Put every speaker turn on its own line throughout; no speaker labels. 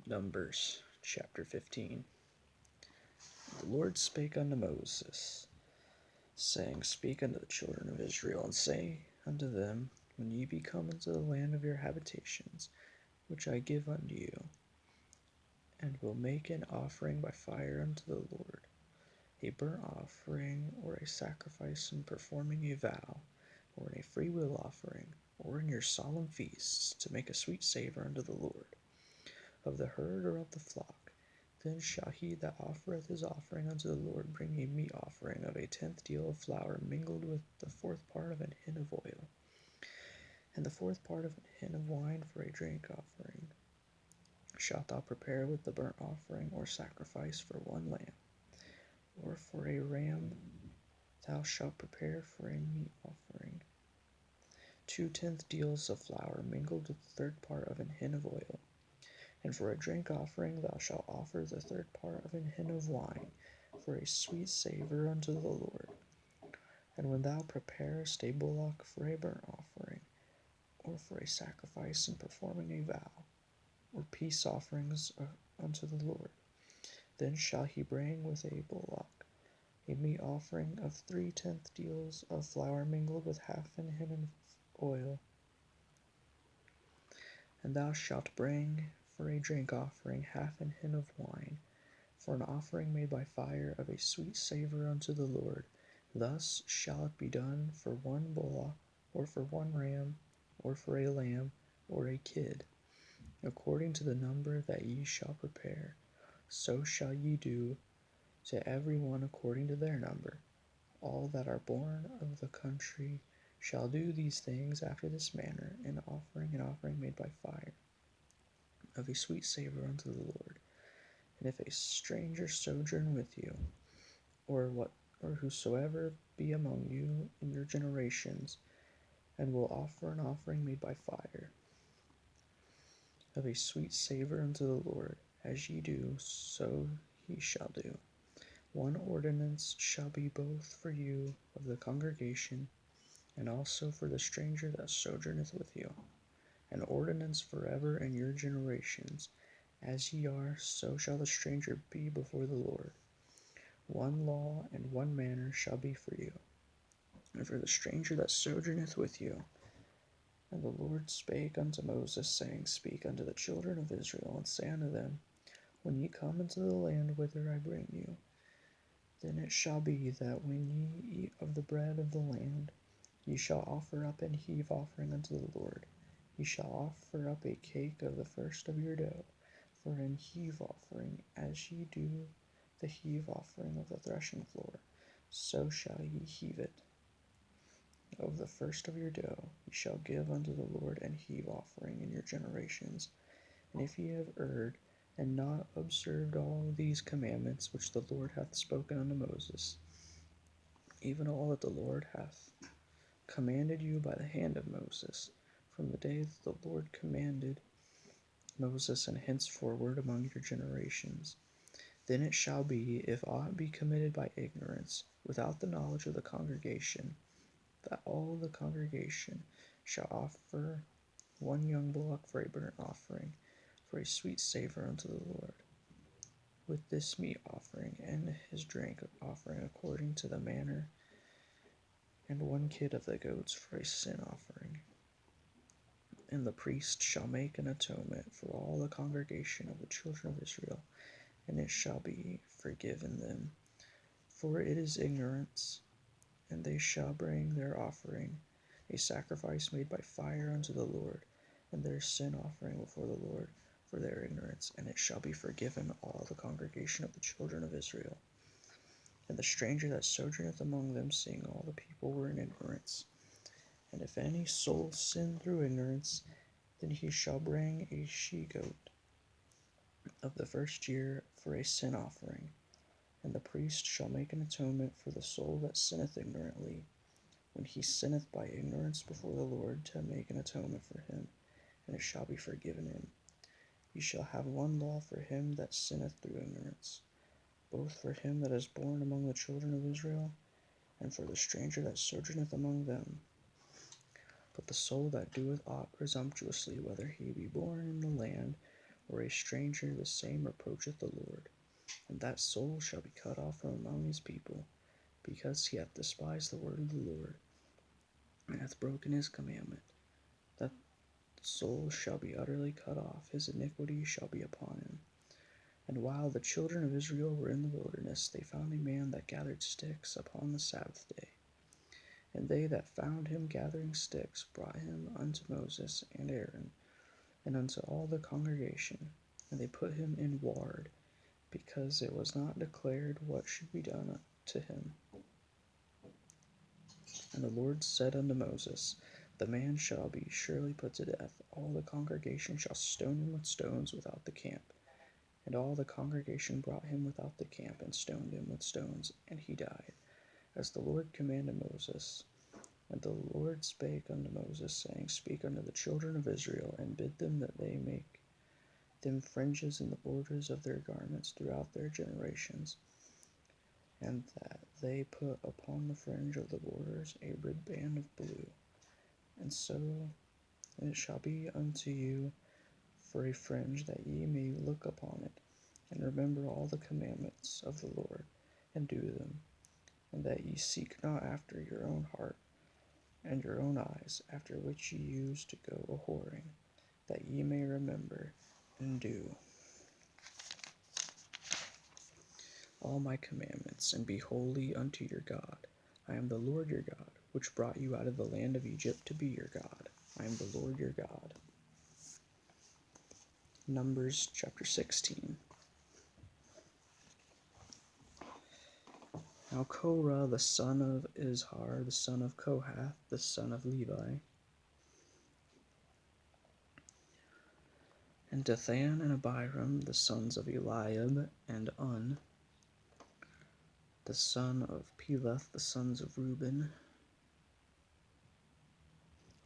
Numbers chapter 15. The Lord spake unto Moses, saying, Speak unto the children of Israel, and say unto them, When ye be come into the land of your habitations, which I give unto you, and will make an offering by fire unto the Lord, a burnt offering, or a sacrifice in performing a vow, or in a freewill offering, or in your solemn feasts, to make a sweet savour unto the Lord, of the herd or of the flock, then shall he that offereth his offering unto the Lord bring a meat offering of a tenth deal of flour mingled with the fourth part of an hin of oil, and the fourth part of an hin of wine for a drink offering. Shalt thou prepare with the burnt offering or sacrifice for one lamb, or for a ram thou shalt prepare for a meat offering 2/10 deals of flour mingled with the third part of an hin of oil. And for a drink offering thou shalt offer the third part of an hin of wine, for a sweet savour unto the Lord. And when thou preparest a bullock for a burnt offering, or for a sacrifice in performing a vow, or peace offerings unto the Lord, then shall he bring with a bullock a meat offering of 3/10 deals of flour mingled with half an hin of oil. And thou shalt bring for a drink offering half an hin of wine, for an offering made by fire of a sweet savour unto the Lord. Thus shall it be done for one bullock, or for one ram, or for a lamb, or a kid, according to the number that ye shall prepare. So shall ye do to every one according to their number. All that are born of the country shall do these things after this manner, an offering made by fire, of a sweet savour unto the Lord. And if a stranger sojourn with you, or whosoever be among you in your generations, and will offer an offering made by fire, of a sweet savour unto the Lord, as ye do, so he shall do. One ordinance shall be both for you of the congregation, and also for the stranger that sojourneth with you, an ordinance forever in your generations. As ye are, so shall the stranger be before the Lord. One law and one manner shall be for you, and for the stranger that sojourneth with you. And the Lord spake unto Moses, saying, Speak unto the children of Israel, and say unto them, When ye come into the land whither I bring you, then it shall be that when ye eat of the bread of the land, ye shall offer up an heave offering unto the Lord. Ye shall offer up a cake of the first of your dough, for an heave offering, as ye do the heave offering of the threshing floor, so shall ye heave it. Of the first of your dough ye shall give unto the Lord an heave offering in your generations. And if ye have erred, and not observed all these commandments which the Lord hath spoken unto Moses, even all that the Lord hath commanded you by the hand of Moses, from the day that the Lord commanded Moses, and henceforward among your generations, then it shall be, if aught be committed by ignorance, without the knowledge of the congregation, that all the congregation shall offer one young bullock for a burnt offering, for a sweet savour unto the Lord, with this meat offering and his drink offering according to the manner, and one kid of the goats for a sin offering. And the priest shall make an atonement for all the congregation of the children of Israel, and it shall be forgiven them. For it is ignorance, and they shall bring their offering, a sacrifice made by fire unto the Lord, and their sin offering before the Lord for their ignorance, and it shall be forgiven all the congregation of the children of Israel. And the stranger that sojourneth among them, seeing all the people were in ignorance. And if any soul sin through ignorance, then he shall bring a she-goat of the first year for a sin offering. And the priest shall make an atonement for the soul that sinneth ignorantly, when he sinneth by ignorance before the Lord, to make an atonement for him, and it shall be forgiven him. Ye shall have one law for him that sinneth through ignorance, both for him that is born among the children of Israel, and for the stranger that sojourneth among them. But the soul that doeth aught presumptuously, whether he be born in the land, or a stranger, the same reproacheth the Lord. And that soul shall be cut off from among his people, because he hath despised the word of the Lord, and hath broken his commandment. That soul shall be utterly cut off, his iniquity shall be upon him. And while the children of Israel were in the wilderness, they found a man that gathered sticks upon the Sabbath day. And they that found him gathering sticks brought him unto Moses and Aaron, and unto all the congregation, and they put him in ward, because it was not declared what should be done to him. And the Lord said unto Moses, The man shall be surely put to death. All the congregation shall stone him with stones without the camp. And all the congregation brought him without the camp, and stoned him with stones, and he died, as the Lord commanded Moses. And the Lord spake unto Moses, saying, Speak unto the children of Israel, and bid them that they make them fringes in the borders of their garments throughout their generations, and that they put upon the fringe of the borders a red band of blue. And so it shall be unto you for a fringe, that ye may look upon it, and remember all the commandments of the Lord, and do them, and that ye seek not after your own heart and your own eyes, after which ye used to go a whoring, that ye may remember and do all my commandments, and be holy unto your God. I am the Lord your God, which brought you out of the land of Egypt to be your God. I am the Lord your God. Numbers chapter 16. Now Korah the son of Izhar, the son of Kohath, the son of Levi, and Dathan and Abiram, the sons of Eliab, and Un, the son of Peleth, the sons of Reuben,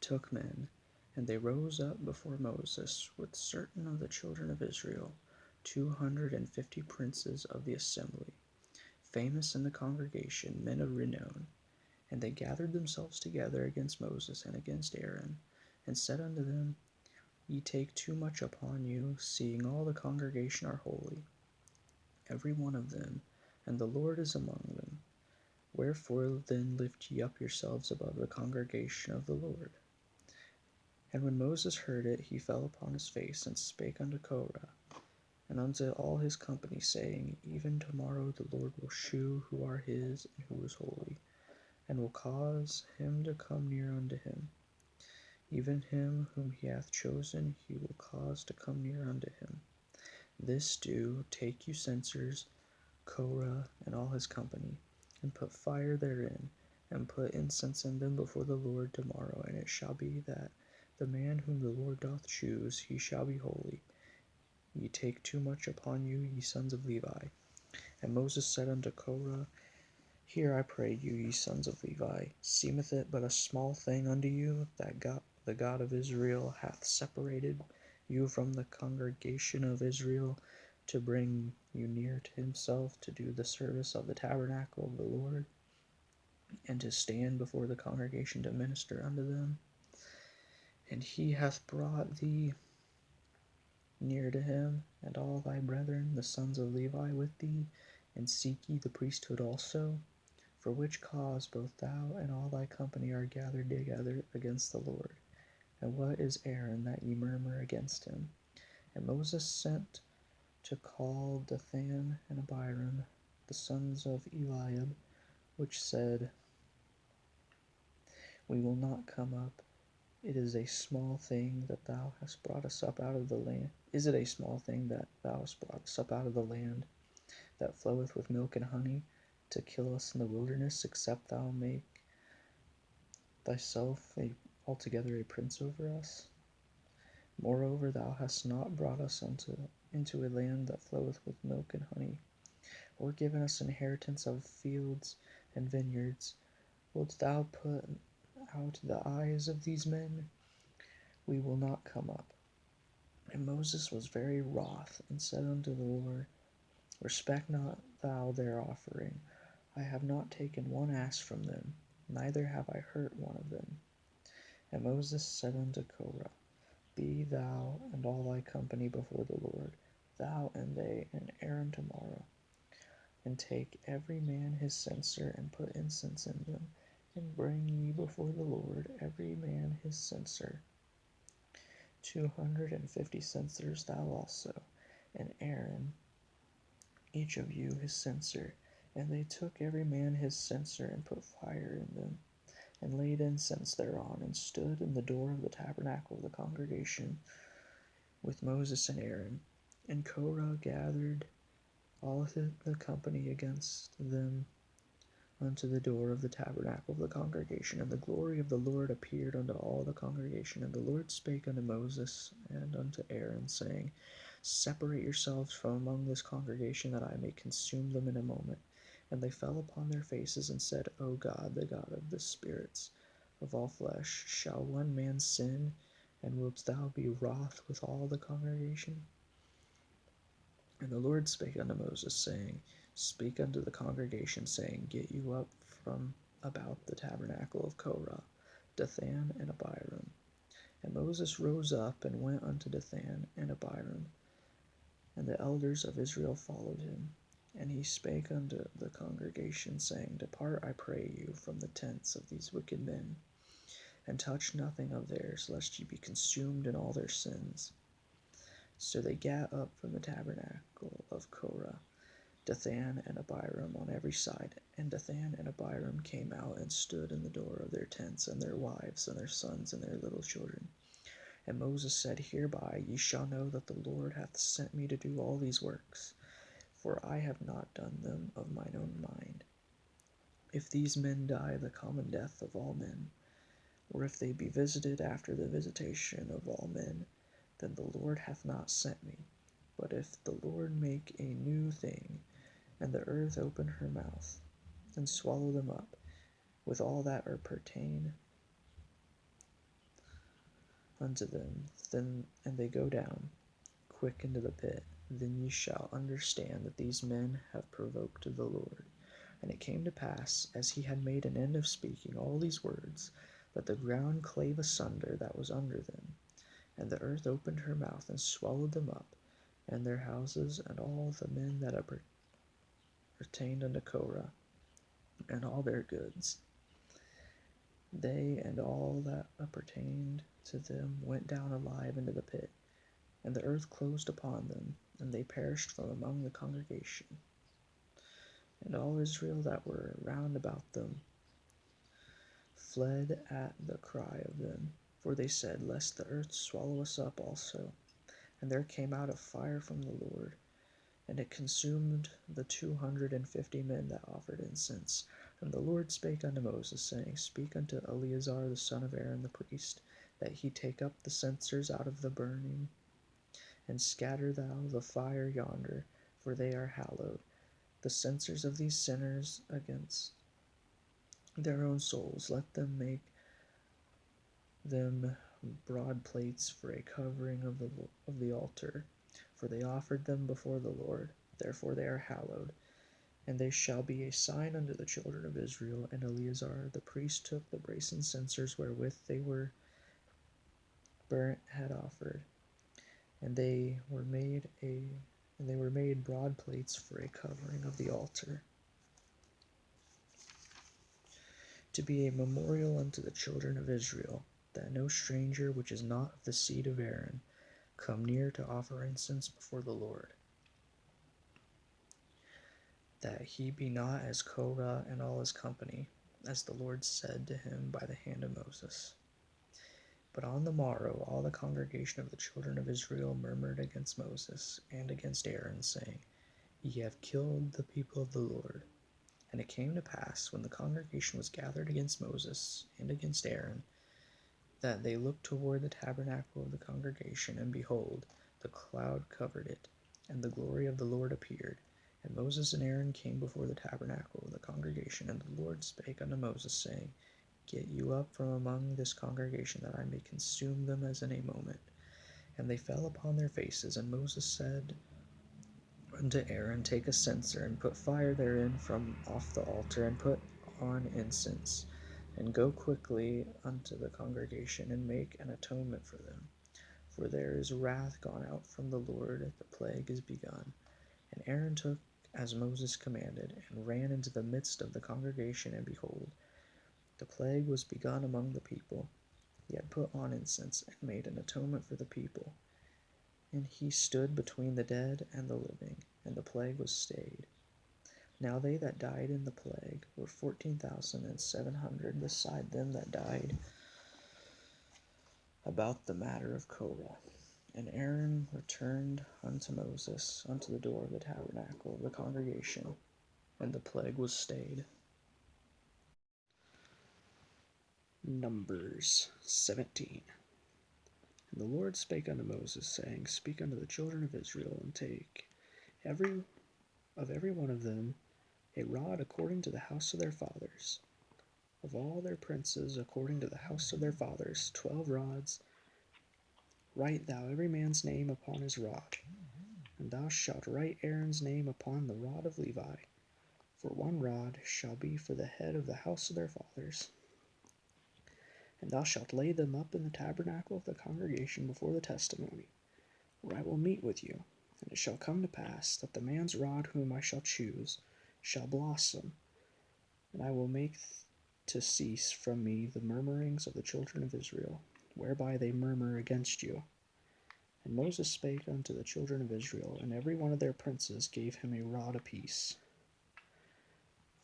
took men, and they rose up before Moses with certain of the children of Israel, 250 princes of the assembly, famous in the congregation, men of renown. And they gathered themselves together against Moses and against Aaron, and said unto them, Ye take too much upon you, seeing all the congregation are holy, every one of them, and the Lord is among them. Wherefore then lift ye up yourselves above the congregation of the Lord. And when Moses heard it, he fell upon his face, and spake unto Korah, and unto all his company, saying, Even tomorrow the Lord will shew who are his, and who is holy, and will cause him to come near unto him. Even him whom he hath chosen he will cause to come near unto him. This do, take you censers, Korah and all his company, and put fire therein, and put incense in them before the Lord tomorrow. And it shall be that the man whom the Lord doth choose, he shall be holy. Ye take too much upon you, ye sons of Levi. And Moses said unto Korah, Hear, I pray you, ye sons of Levi, seemeth it but a small thing unto you, that God, the God of Israel, hath separated you from the congregation of Israel, to bring you near to himself, to do the service of the tabernacle of the Lord, and to stand before the congregation to minister unto them? And he hath brought thee near to him, and all thy brethren, the sons of Levi, with thee, and seek ye the priesthood also? For which cause both thou and all thy company are gathered together against the Lord. And what is Aaron, that ye murmur against him? And Moses sent to call Dathan and Abiram, the sons of Eliab, which said, We will not come up. It is a small thing that thou hast brought us up out of the land. Is it a small thing that thou hast brought us up out of the land that floweth with milk and honey, to kill us in the wilderness, except thou make thyself altogether a prince over us? Moreover, thou hast not brought us into a land that floweth with milk and honey, or given us inheritance of fields and vineyards. Wilt thou put out the eyes of these men? We will not come up. And Moses was very wroth, and said unto the Lord, Respect not thou their offering. I have not taken one ass from them, neither have I hurt one of them. And Moses said unto Korah, Be thou and all thy company before the Lord, thou and they and Aaron tomorrow, and take every man his censer, and put incense in them, and bring ye before the Lord every man his censer. 250 censers thou also, and Aaron, each of you his censer. And they took every man his censer, and put fire in them, and laid incense thereon, and stood in the door of the tabernacle of the congregation with Moses and Aaron. And Korah gathered all the company against them unto the door of the tabernacle of the congregation, and the glory of the Lord appeared unto all the congregation. And the Lord spake unto Moses and unto Aaron, saying, Separate yourselves from among this congregation, that I may consume them in a moment. And they fell upon their faces, and said, O God, the God of the spirits of all flesh, shall one man sin, and wilt thou be wroth with all the congregation? And the Lord spake unto Moses, saying, Speak unto the congregation, saying, Get you up from about the tabernacle of Korah, Dathan, and Abiram. And Moses rose up and went unto Dathan and Abiram, and the elders of Israel followed him. And he spake unto the congregation, saying, Depart, I pray you, from the tents of these wicked men, and touch nothing of theirs, lest ye be consumed in all their sins. So they gat up from the tabernacle of Korah, Dathan and Abiram on every side. And Dathan and Abiram came out and stood in the door of their tents, and their wives, and their sons, and their little children. And Moses said, Hereby ye shall know that the Lord hath sent me to do all these works, for I have not done them of mine own mind. If these men die the common death of all men, or if they be visited after the visitation of all men, then the Lord hath not sent me. But if the Lord make a new thing, and the earth open her mouth, and swallow them up, with all that are pertain unto them, then and they go down quick into the pit, then ye shall understand that these men have provoked the Lord. And it came to pass, as he had made an end of speaking all these words, that the ground clave asunder that was under them, and the earth opened her mouth and swallowed them up, and their houses, and all the men that pertained unto Korah, and all their goods. They and all that appertained to them went down alive into the pit, and the earth closed upon them, and they perished from among the congregation. And all Israel that were round about them fled at the cry of them, for they said, Lest the earth swallow us up also. And there came out a fire from the Lord, and it consumed the 250 men that offered incense. And the Lord spake unto Moses, saying, Speak unto Eleazar the son of Aaron the priest, that he take up the censers out of the burning, and scatter thou the fire yonder, for they are hallowed. The censers of these sinners against their own souls, let them make them broad plates for a covering of the altar, for they offered them before the Lord, therefore they are hallowed. And they shall be a sign unto the children of Israel. And Eleazar the priest took the brasen censers wherewith they were burnt had offered, and they were made broad plates for a covering of the altar, to be a memorial unto the children of Israel, that no stranger which is not of the seed of Aaron come near to offer incense before the Lord, that he be not as Korah and all his company, as the Lord said to him by the hand of Moses. But on the morrow all the congregation of the children of Israel murmured against Moses and against Aaron, saying, Ye have killed the people of the Lord. And it came to pass, when the congregation was gathered against Moses and against Aaron, that they looked toward the tabernacle of the congregation, and behold, the cloud covered it, and the glory of the Lord appeared. And Moses and Aaron came before the tabernacle of the congregation, and the Lord spake unto Moses, saying, Get you up from among this congregation, that I may consume them as in a moment. And they fell upon their faces, and Moses said unto Aaron, Take a censer, and put fire therein from off the altar, and put on incense, and go quickly unto the congregation, and make an atonement for them. for there is wrath gone out from the Lord, the plague is begun. And Aaron took as Moses commanded, and ran into the midst of the congregation, and behold, the plague was begun among the people. He had put on incense, and made an atonement for the people. And he stood between the dead and the living, and the plague was stayed. Now they that died in the plague were 14,700, beside them that died about the matter of Korah. And Aaron returned unto Moses unto the door of the tabernacle of the congregation, and the plague was stayed. Numbers 17. And the Lord spake unto Moses, saying, Speak unto the children of Israel, and take every one of them a rod according to the house of their fathers, of all their princes according to the house of their fathers, 12 rods. Write thou every man's name upon his rod, and thou shalt write Aaron's name upon the rod of Levi, for 1 rod shall be for the head of the house of their fathers. And thou shalt lay them up in the tabernacle of the congregation before the testimony, where I will meet with you. And it shall come to pass that the man's rod whom I shall choose shall blossom, and I will make to cease from me the murmurings of the children of Israel, whereby they murmur against you. And Moses spake unto the children of Israel, and every one of their princes gave him a rod apiece,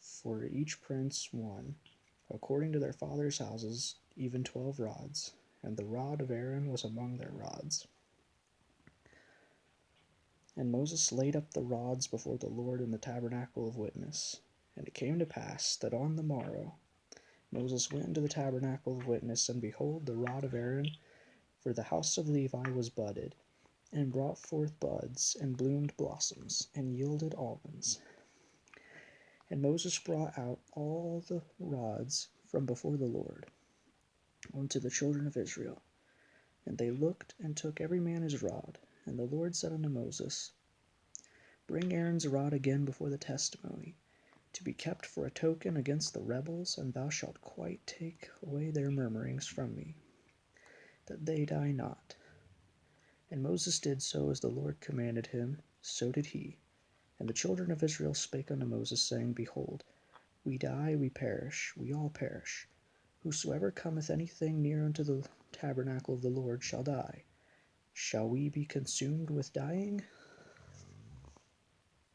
for each prince 1, according to their fathers' houses, even 12 rods, and the rod of Aaron was among their rods. And Moses laid up the rods before the Lord in the tabernacle of witness. And it came to pass that on the morrow Moses went into the tabernacle of witness, and behold, the rod of Aaron for the house of Levi was budded, and brought forth buds, and bloomed blossoms, and yielded almonds. And Moses brought out all the rods from before the Lord unto the children of Israel. And they looked, and took every man his rod. And the Lord said unto Moses, Bring Aaron's rod again before the testimony, to be kept for a token against the rebels, and thou shalt quite take away their murmurings from me, that they die not. And Moses did so as the Lord commanded him, so did he. And the children of Israel spake unto Moses, saying, Behold, we die, we perish, we all perish. Whosoever cometh anything near unto the tabernacle of the Lord shall die. Shall we be consumed with dying?